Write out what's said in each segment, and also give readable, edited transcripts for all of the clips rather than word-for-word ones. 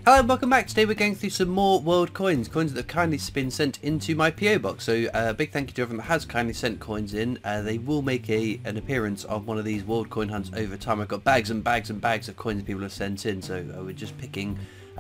Hello and welcome back. Today we're going through some more world coins that have kindly been sent into my PO box. So big thank you to everyone that has kindly sent coins in. They will make an appearance on one of these world coin hunts over time. I've got bags and bags and bags of coins that people have sent in, so we're just picking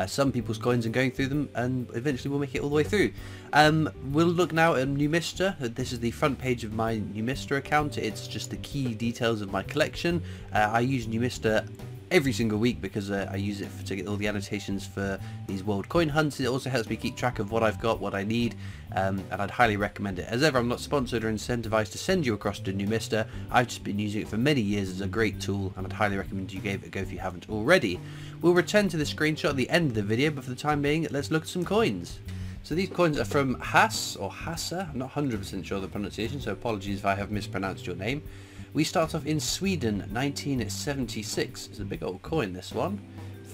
some people's coins and going through them, and eventually we'll make it all the way through. We'll look now at Numista. This is the front page of my Numista account. It's just the key details of my collection. I use Numista every single week because I use it to get all the annotations for these world coin hunts. It also helps me keep track of what I've got, what I need, and I'd highly recommend it. As ever, I'm not sponsored or incentivized to send you across to Numista. I've just been using it for many years as a great tool, and I'd highly recommend you give it a go if you haven't already. We'll return to the screenshot at the end of the video, but for the time being, let's look at some coins. So these coins are from Hass, or Hassa. I'm not 100% sure of the pronunciation, so apologies if I have mispronounced your name. We start off in Sweden, 1976. It's a big old coin, this one.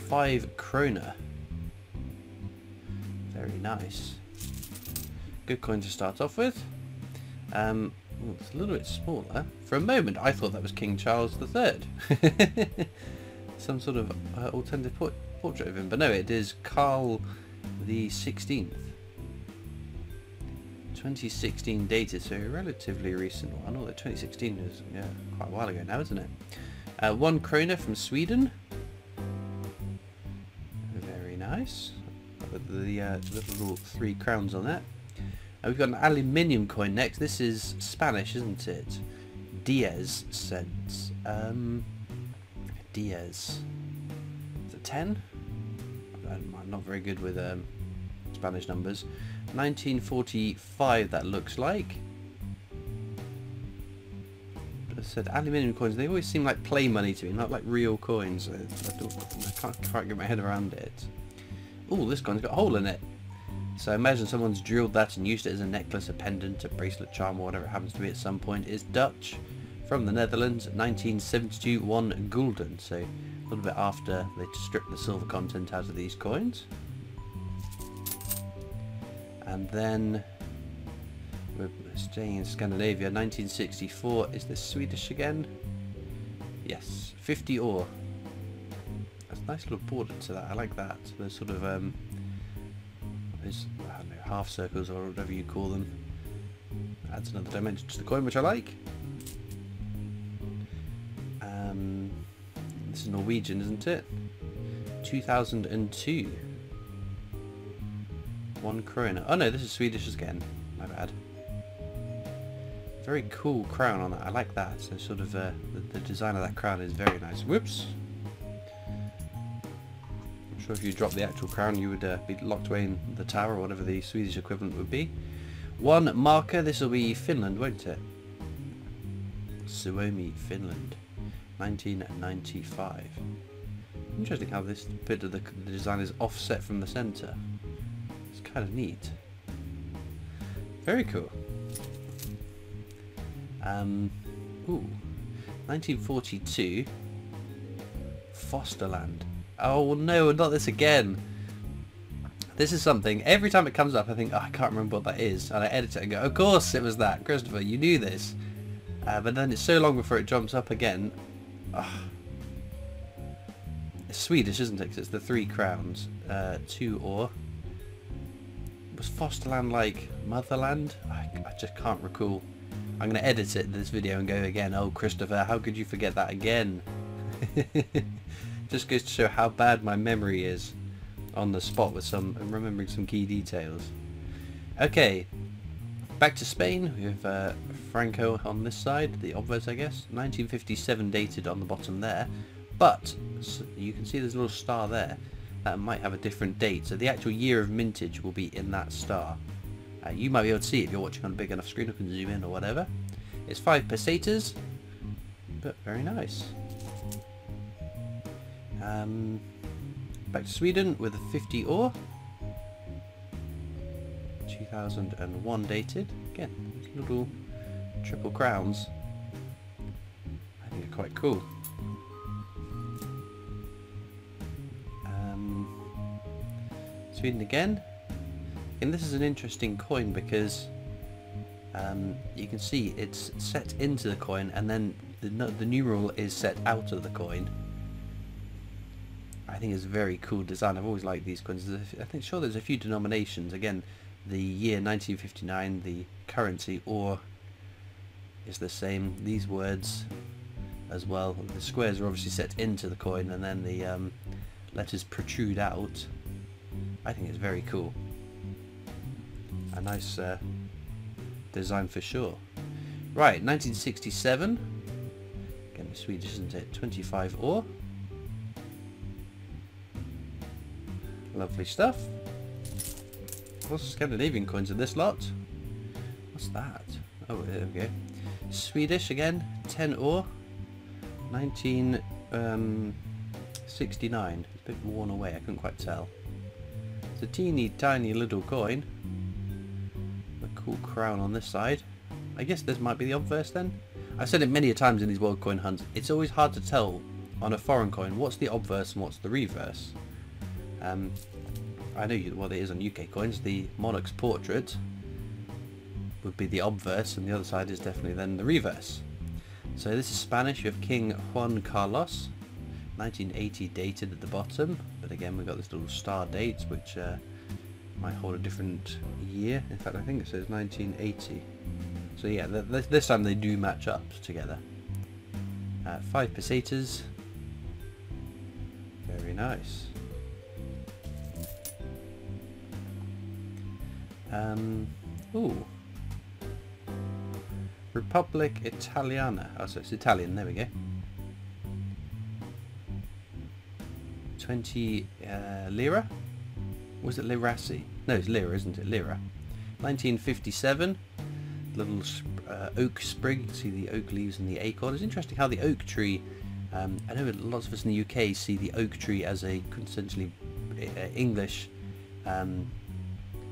5 krona. Very nice. Good coin to start off with. It's a little bit smaller. For a moment, I thought that was King Charles III. Some sort of alternative portrait of him. But no, it is Carl the 16th. 2016 dated, so a relatively recent one, although 2016 is quite a while ago now, isn't it? 1 krona from Sweden. Very nice. With the little 3 crowns on that. We've got an aluminium coin next. This is Spanish, isn't it? Diez cents. Diez. Is it 10? I'm not very good with Spanish numbers. 1945 that looks like. But I said aluminium coins, they always seem like play money to me, not like real coins. I can't quite get my head around it. Oh, this coin's got a hole in it. So I imagine someone's drilled that and used it as a necklace, a pendant, a bracelet, charm, or whatever it happens to be at some point. It's Dutch, from the Netherlands, 1972, 1 gulden. So a little bit after they stripped the silver content out of these coins. And then we're staying in Scandinavia. 1964. Is this Swedish again? Yes. 50 ore. That's a nice little border to that. I like that. Those sort of those, I don't know, half circles or whatever you call them. Adds another dimension to the coin, which I like. This is Norwegian, isn't it? 2002. 1 krona. Oh no, this is Swedish again. My bad. Very cool crown on that. I like that. So sort of the design of that crown is very nice. Whoops. I'm sure if you dropped the actual crown, you would be locked away in the tower, or whatever the Swedish equivalent would be. 1 marker. This will be Finland, won't it? Suomi, Finland, 1995. Interesting how this bit of the design is offset from the centre. Kind of neat. Very cool. Ooh, 1942. Fosterland. Oh no, not this again. This is something, every time it comes up I think, oh, I can't remember what that is, and I edit it and go, of course it was that, Christopher, you knew this. But then it's so long before it jumps up again. Oh. It's Swedish, isn't it? Because it's the 3 crowns. 2 ore. Was Fosterland like Motherland? I just can't recall. I'm going to edit it this video and go again, oh Christopher, how could you forget that again? Just goes to show how bad my memory is on the spot with remembering some key details. Okay, back to Spain. We have Franco on this side, the obverse I guess. 1957 dated on the bottom there, but you can see there's a little star there. That might have a different date, so the actual year of mintage will be in that star. You might be able to see it if you're watching on a big enough screen, or can zoom in or whatever. It's 5 pesetas, but very nice. Back to Sweden with a 50 ore. 2001 dated. Again, these little triple crowns I think are quite cool. Sweden again, and this is an interesting coin because you can see it's set into the coin and then the numeral is set out of the coin. I I think it's a very cool design. I've always liked these coins. I think sure there's a few denominations. Again, the year 1959, the currency or is the same. These words as well. The squares are obviously set into the coin, and then the letters protrude out. I think it's very cool. A nice design for sure. Right, 1967. Again, Swedish, isn't it? 25 ore. Lovely stuff. Lots of Scandinavian coins in this lot. What's that? Oh, there we go. Swedish again, 10 ore. 1969. It's a bit worn away, I couldn't quite tell. It's a teeny tiny little coin. A cool crown on this side. I guess this might be the obverse then. I've said it many a times in these world coin hunts. It's always hard to tell on a foreign coin what's the obverse and what's the reverse. I know what it is on UK coins. The monarch's portrait would be the obverse, and the other side is definitely then the reverse. So this is Spanish. You have King Juan Carlos, 1980 dated at the bottom, but again we've got this little star date which might hold a different year. In fact, I think it says 1980. So yeah, this time they do match up together. 5 pesetas. Very nice. Ooh. Republic Italiana. Oh, so it's Italian. There we go. 20 lira. Was it lirassi? No, it's lira, isn't it? Lira. 1957. Little oak sprig. You can see the oak leaves and the acorn. It's interesting how the oak tree. I know lots of us in the UK see the oak tree as a quintessentially English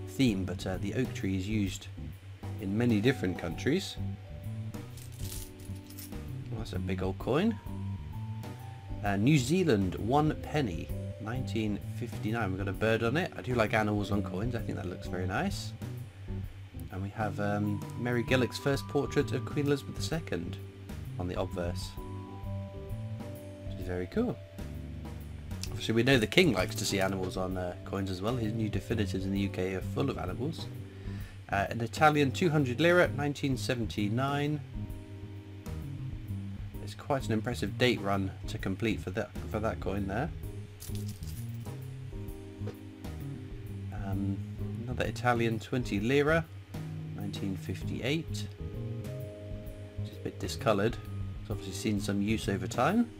theme, but the oak tree is used in many different countries. Well, that's a big old coin. New Zealand, 1 penny, 1959. We've got a bird on it. I do like animals on coins. I think that looks very nice. And we have Mary Gillick's first portrait of Queen Elizabeth II on the obverse, which is very cool. Obviously we know the King likes to see animals on coins as well. His new definitives in the UK are full of animals. An Italian 200 lira, 1979. It's quite an impressive date run to complete for that coin there. Another Italian 20 lira, 1958. Which is a bit discoloured. It's obviously seen some use over time.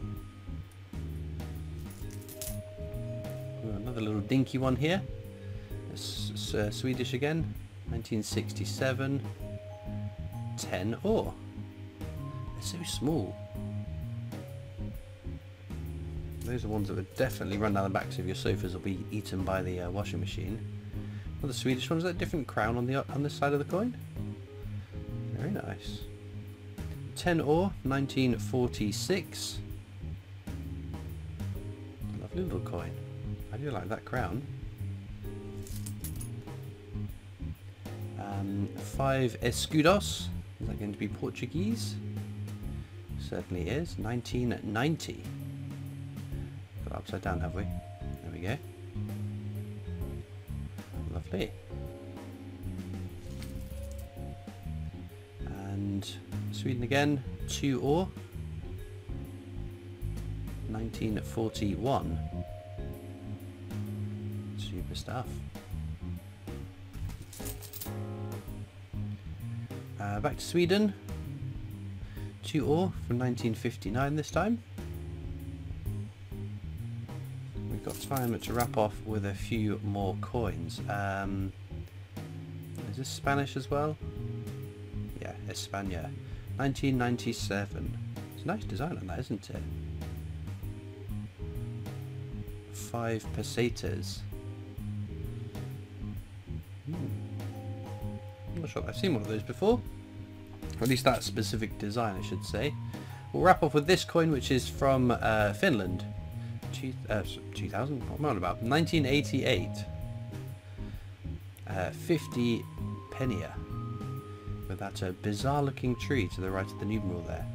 Another little dinky one here. It's Swedish again, 1967. 10 ore. They're so small. Those are ones that would definitely run down the backs of your sofas or be eaten by the washing machine. Well, the Swedish one, is that a different crown on this side of the coin? Very nice. 10 ore, 1946. Lovely little coin. I do like that crown. 5 escudos. Is that going to be Portuguese? Certainly is. 1990. Got it upside down, have we? There we go. Lovely. And Sweden again. 2 ore. 1941. Super stuff. Back to Sweden. 2 ore from 1959 this time. We've got time to wrap off with a few more coins. Is this Spanish as well? Yeah, España. 1997. It's a nice design on that, isn't it? 5 pesetas. I'm not sure I've seen one of those before. Or at least that specific design, I should say. We'll wrap up with this coin, which is from Finland. 2000? What am I on about? 1988. 50 pennier. With that bizarre looking tree to the right of the numeral there.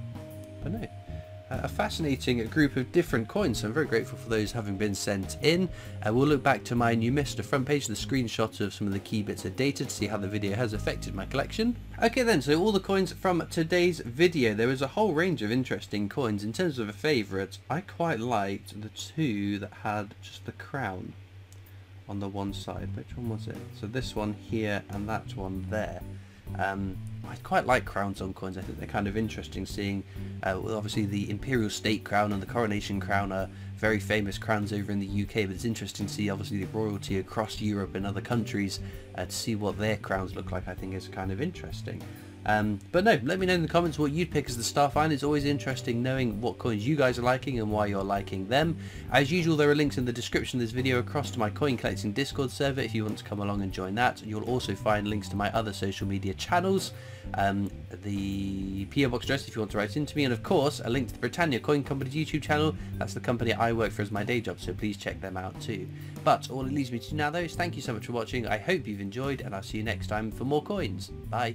But no. a fascinating group of different coins, so I'm very grateful for those having been sent in. We'll look back to my new Mr. front page, the screenshot of some of the key bits of data to see how the video has affected my collection. Okay then, so all the coins from today's video. There was a whole range of interesting coins. In terms of a favourite, I quite liked the two that had just the crown on the one side. Which one was it? So this one here and that one there. I quite like crowns on coins. I think they're kind of interesting, seeing well, obviously the Imperial State Crown and the Coronation Crown are very famous crowns over in the UK, but it's interesting to see obviously the royalty across Europe and other countries to see what their crowns look like. I think is kind of interesting. But no, let me know in the comments what you'd pick as the star find. It's always interesting knowing what coins you guys are liking and why you're liking them. As usual, there are links in the description of this video across to my coin collecting Discord server if you want to come along and join that. You'll also find links to my other social media channels, the PO Box address if you want to write into me, and of course a link to the Britannia Coin Company's YouTube channel. That's the company I work for as my day job, so please check them out too. But all it leaves me to do now though is thank you so much for watching. I hope you've enjoyed, and I'll see you next time for more coins. Bye.